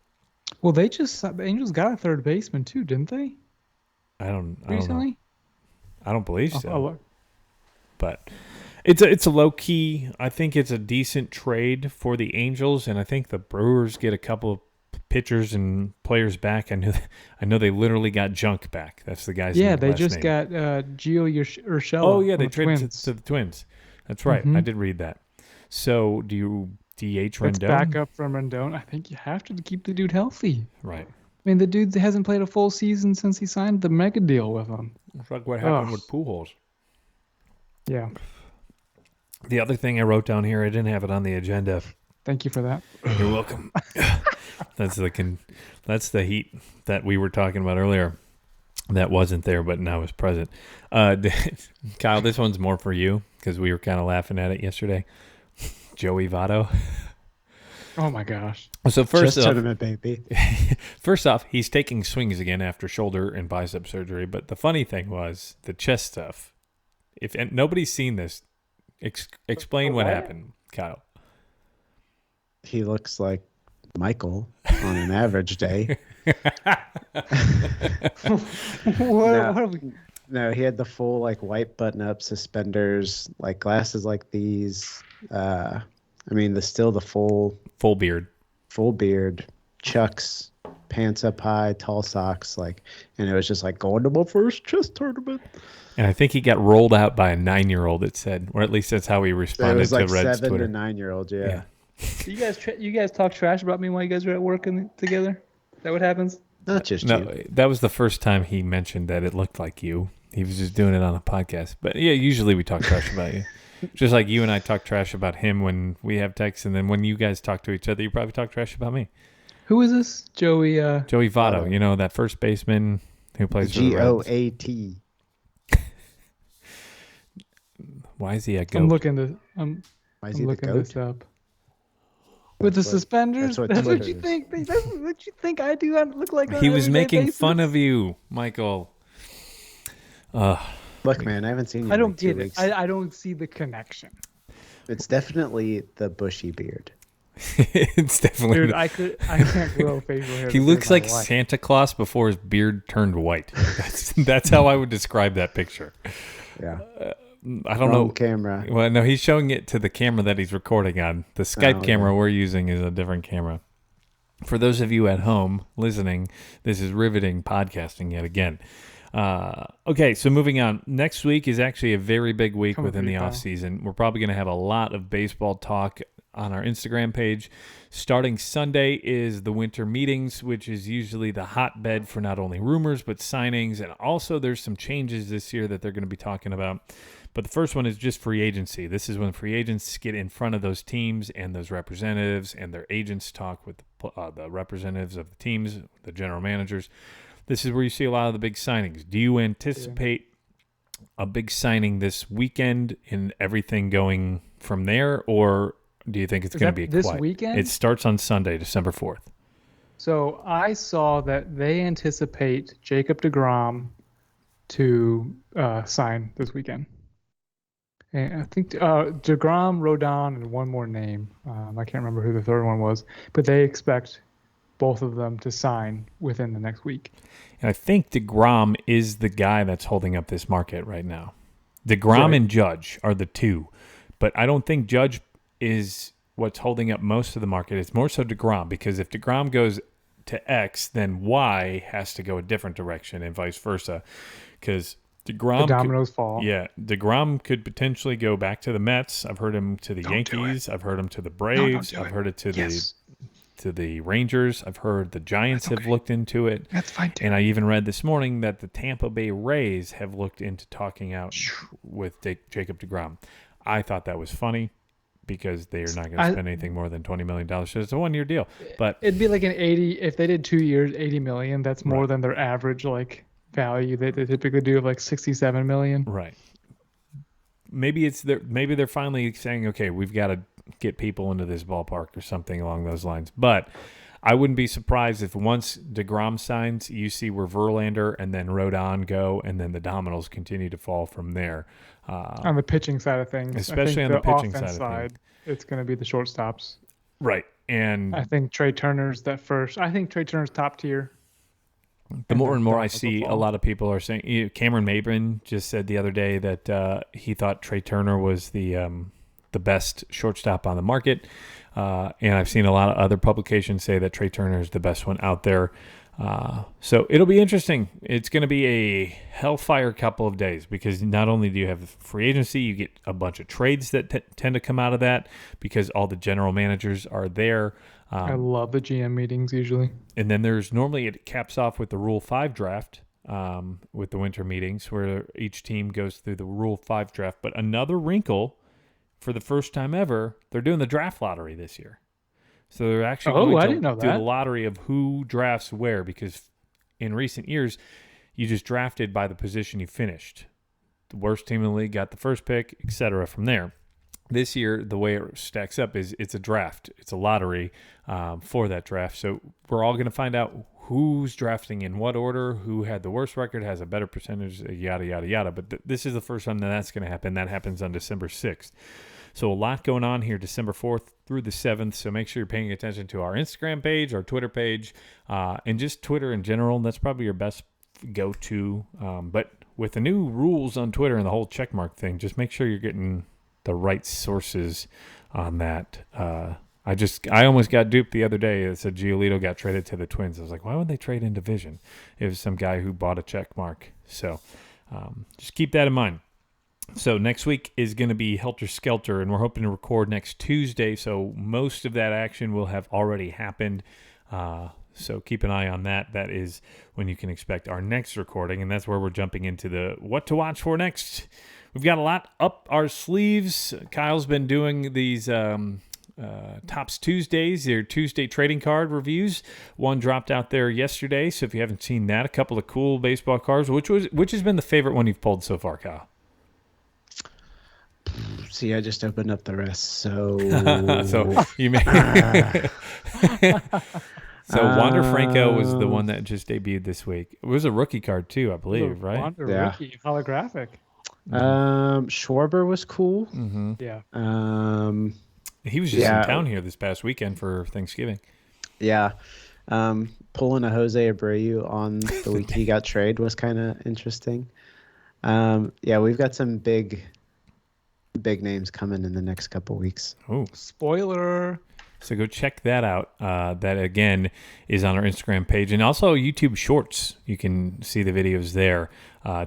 well, the Angels got a third baseman too, didn't they? I don't Recently? know. I don't believe so. Oh, but it's a low key. I think it's a decent trade for the Angels, and I think the Brewers get a couple of pitchers and players back. I know they literally got Junk back. That's the guy's name. Yeah, they just got Gio Urshela. Oh yeah, they traded to the Twins. That's right. I did read that. So do you DH Rendon? Let's back up from Rendon. I think you have to keep the dude healthy. Right. I mean, the dude hasn't played a full season since he signed the mega deal with him. It's like what happened with Pujols. Yeah. The other thing I wrote down here, I didn't have it on the agenda. Thank you for that. You're welcome. That's the heat that we were talking about earlier. That wasn't there, but now is present. Kyle, this one's more for you because we were kind of laughing at it yesterday. Joey Votto. Oh my gosh! So first tournament, baby. First off, he's taking swings again after shoulder and bicep surgery. But the funny thing was the chest stuff. And nobody's seen this, explain what happened, Kyle. He looks like Michael on an average day. No, he had the full white button-up suspenders, glasses like these. The full beard, Chucks, pants up high, tall socks, and it was just going to my first chess tournament. And I think he got rolled out by a 9-year-old. It said, or at least that's how he responded to Red's Twitter. 7 to 9-year-old, yeah. You guys talk trash about me while you guys were at work together? Is that what happens? Not just you. That was the first time he mentioned that it looked like you. He was just doing it on a podcast. But yeah, usually we talk trash about you. Just like you and I talk trash about him when we have texts, and then when you guys talk to each other, you probably talk trash about me. Who is this? Joey Votto. That first baseman who plays for the Reds. Goat. Why is he a goat? I'm looking this up. With the suspenders? That's what you think. That's what you think I do. I look like he was making fun of you, Michael. Look, man, I haven't seen you. I don't get it. I don't see the connection. It's definitely the bushy beard. It's definitely. Dude, I can't grow facial hair. He looks like Santa Claus before his beard turned white. That's how I would describe that picture. Yeah. I don't know. Camera. Well, no, he's showing it to the camera that he's recording on. The Skype camera we're using is a different camera. For those of you at home listening, this is riveting podcasting yet again. Okay, so moving on. Next week is actually a very big week within the offseason. We're probably going to have a lot of baseball talk on our Instagram page. Starting Sunday is the winter meetings, which is usually the hotbed for not only rumors, but signings. And also there's some changes this year that they're going to be talking about. But the first one is just free agency. This is when free agents get in front of those teams and those representatives, and their agents talk with the representatives of the teams, the general managers. This is where you see a lot of the big signings. Do you anticipate a big signing this weekend and everything going from there, or do you think it's going to be this quiet? Weekend? It starts on Sunday, December 4th. So I saw that they anticipate Jacob deGrom to sign this weekend. And I think DeGrom, Rodon, and one more name. I can't remember who the third one was, but they expect both of them to sign within the next week. And I think DeGrom is the guy that's holding up this market right now. DeGrom and Judge are the two, but I don't think Judge is what's holding up most of the market. It's more so DeGrom, because if DeGrom goes to X, then Y has to go a different direction and vice versa, because DeGrom, the dominoes fall. Yeah, DeGrom could potentially go back to the Mets. I've heard him to the Yankees. I've heard him to the Braves. I've heard it to the Rangers. I've heard the Giants have looked into it. That's fine too. And I even read this morning that the Tampa Bay Rays have looked into talking out with Jacob DeGrom. I thought that was funny because they're not going to spend anything more than $20 million. So it's a one-year deal. But it'd be like an 80. If they did 2 years, $80 million. That's more than their average value that they typically do of $67 million. Right. Maybe they're finally saying, okay, we've got to get people into this ballpark or something along those lines. But I wouldn't be surprised if once DeGrom signs, you see where Verlander and then Rodon go, and then the dominoes continue to fall from there. On the pitching side of things, especially on the pitching side, it's going to be the shortstops. Right. And I think Trey Turner's I think Trey Turner's top tier. The more and more I see, a lot of people are saying. Cameron Maybin just said the other day that he thought Trey Turner was the best shortstop on the market, and I've seen a lot of other publications say that Trey Turner is the best one out there. So it'll be interesting. It's going to be a hellfire couple of days, because not only do you have free agency, you get a bunch of trades that tend to come out of that because all the general managers are there. I love the GM meetings usually. And then it caps off with the Rule 5 draft, with the winter meetings where each team goes through the Rule 5 draft. But another wrinkle, for the first time ever, they're doing the draft lottery this year. So they're actually going to do the lottery of who drafts where, because in recent years, you just drafted by the position you finished. The worst team in the league got the first pick, etc. from there. This year, the way it stacks up is it's a draft. It's a lottery for that draft. So we're all going to find out who's drafting in what order, who had the worst record, has a better percentage, yada, yada, yada. But this is the first time that's going to happen. That happens on December 6th. So a lot going on here December 4th through the 7th. So make sure you're paying attention to our Instagram page, our Twitter page, and just Twitter in general. That's probably your best go-to. But with the new rules on Twitter and the whole checkmark thing, just make sure you're getting the right sources on that. I almost got duped the other day. It said Giolito got traded to the Twins. I was like, why would they trade in division? It was some guy who bought a check mark. So just keep that in mind. So next week is going to be Helter Skelter, and we're hoping to record next Tuesday. So most of that action will have already happened. So keep an eye on that. That is when you can expect our next recording, and that's where we're jumping into the what to watch for next. We've got a lot up our sleeves. Kyle's been doing these Tops Tuesdays, their Tuesday trading card reviews. One dropped out there yesterday, so if you haven't seen that, a couple of cool baseball cards. Which has been the favorite one you've pulled so far, Kyle? See, I just opened up the rest, so so you may. So Wander Franco was the one that just debuted this week. It was a rookie card too, I believe, right? Wander rookie holographic. Schwarber was cool. Mm-hmm. Yeah. He was just in town here this past weekend for Thanksgiving. Yeah. Pulling a Jose Abreu on the week he got traded was kind of interesting. We've got some big names coming in the next couple weeks. Oh, spoiler. So go check that out. That, again, is on our Instagram page. And also YouTube Shorts. You can see the videos there.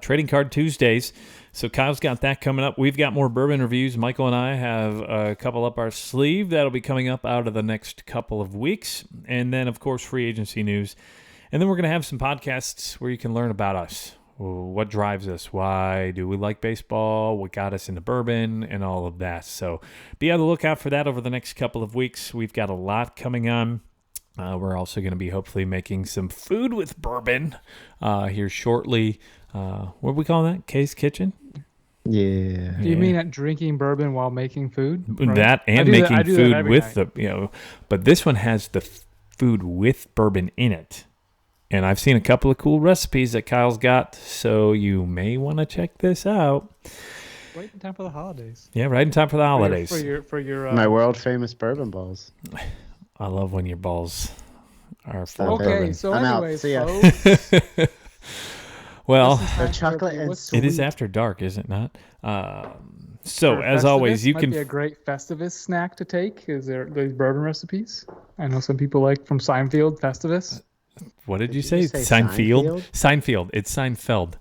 Trading Card Tuesdays. So Kyle's got that coming up. We've got more bourbon reviews. Michael and I have a couple up our sleeve. That'll be coming up out of the next couple of weeks. And then, of course, free agency news. And then we're going to have some podcasts where you can learn about us. What drives us? Why do we like baseball? What got us into bourbon and all of that? So be on the lookout for that over the next couple of weeks. We've got a lot coming on. We're also going to be hopefully making some food with bourbon here shortly. What do we call that? Kay's Kitchen? Yeah. Do you mean at drinking bourbon while making food? Right? That and making food with night. But this one has the food with bourbon in it. And I've seen a couple of cool recipes that Kyle's got, so you may want to check this out. Right in time for the holidays. Yeah, right in time for the holidays. For your My world famous bourbon balls. I love when your balls are full of Okay, bourbon. so I'm out. anyways, See ya. folks, Well, They're chocolate and it is after dark, is it not? So, for as Festivus, always, you might can... be a great Festivus snack to take. Is there those bourbon recipes? I know some people like from Seinfeld Festivus. What did you Did say? you say Seinfeld? Seinfeld? Seinfeld. It's Seinfeld.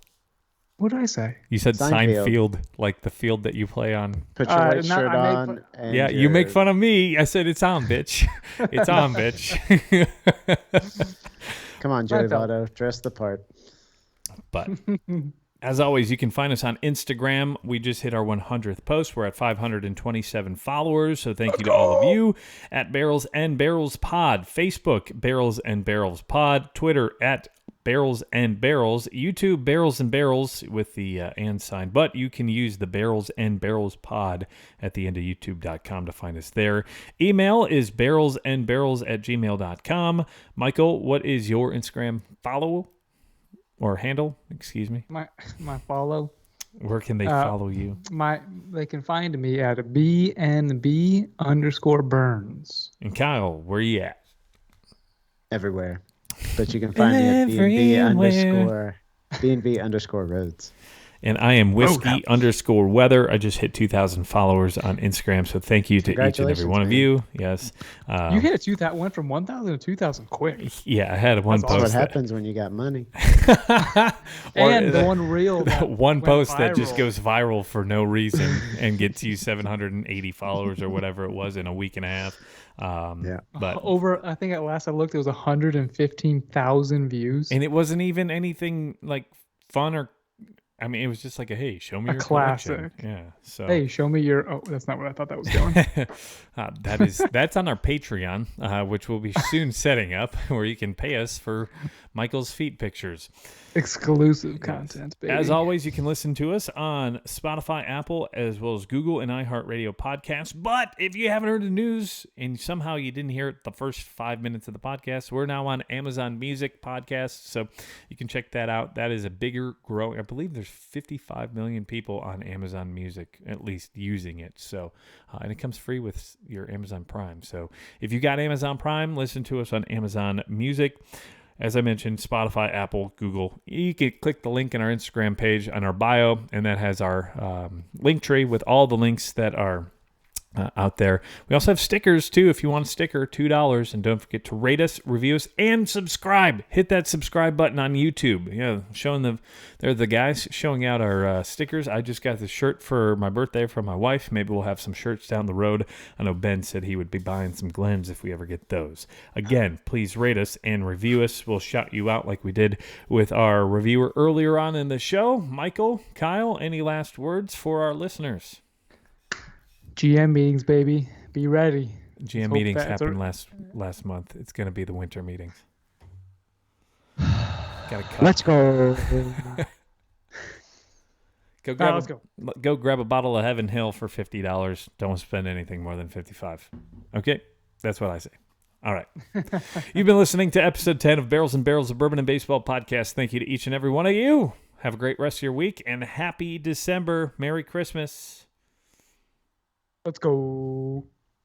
What did I say? You said Seinfeld. Seinfeld, like the field that you play on. Put your white not- shirt I made on. fun- And Yeah, you make fun of me. I said it's on, bitch. It's on, bitch. Come on, Joey Seinfeld. Votto. Dress the part. But as always, you can find us on Instagram. We just hit our 100th post. We're at 527 followers, so thank you to all of you. At Barrels and Barrels Pod, Facebook, Barrels and Barrels Pod, Twitter, at Barrels and Barrels, YouTube, Barrels and Barrels with the and sign, but you can use the Barrels and Barrels Pod at the end of youtube.com to find us there. Email is barrelsandbarrels@gmail.com. Michael, what is your Instagram follow or handle? Excuse me. My follow. Where can they follow you? They can find me at BNB_Burns. And Kyle, where you at? Everywhere. But you can find me at BNB_Roads. And I am whiskey_weather. I just hit 2,000 followers on Instagram, so thank you to each and every one of you. Yes. You hit went from 1,000 to 2,000 quick. Yeah, I had one That's post. what happens when you got money. And the one reel. One went post that just viral. goes viral for no reason and gets you 780 followers or whatever it was in a week and a half. Yeah. But I think at last I looked, it was 115,000 views. and it wasn't even anything like fun or, I mean, it was just like hey, show me A your collection. classic. Yeah. So Hey, show me your. Oh, that's not what I thought that was going. that's on our Patreon, which we'll be soon setting up, where you can pay us for Michael's feet pictures. Exclusive content, baby. As always, you can listen to us on Spotify, Apple, as well as Google and iHeartRadio podcasts. But if you haven't heard the news and somehow you didn't hear it the first 5 minutes of the podcast, we're now on Amazon Music podcasts, so you can check that out. That is a bigger growing. I believe there's 55 million people on Amazon Music, at least using it. So, and it comes free with your Amazon Prime. So if you got Amazon Prime, listen to us on Amazon Music. As I mentioned, Spotify, Apple, Google. You can click the link in our Instagram page on our bio, and that has our link tree with all the links that are out there. We also have stickers, too. If you want a sticker, $2. And don't forget to rate us, review us, and subscribe. Hit that subscribe button on YouTube. Yeah, they're the guys showing out our stickers. I just got the shirt for my birthday from my wife. Maybe we'll have some shirts down the road. I know Ben said he would be buying some Glens if we ever get those. Again, please rate us and review us. We'll shout you out like we did with our reviewer earlier on in the show. Michael, Kyle, any last words for our listeners? GM meetings, baby. Be ready. GM hope meetings that- happened last month. It's going to be the winter meetings. Gotta cut. Let's go. Go grab, let's go. Go grab a bottle of Heaven Hill for $50. Don't spend anything more than $55. Okay? That's what I say. All right. You've been listening to episode 10 of Barrels and Barrels of Bourbon and Baseball podcast. Thank you to each and every one of you. Have a great rest of your week and happy December. Merry Christmas. Let's go.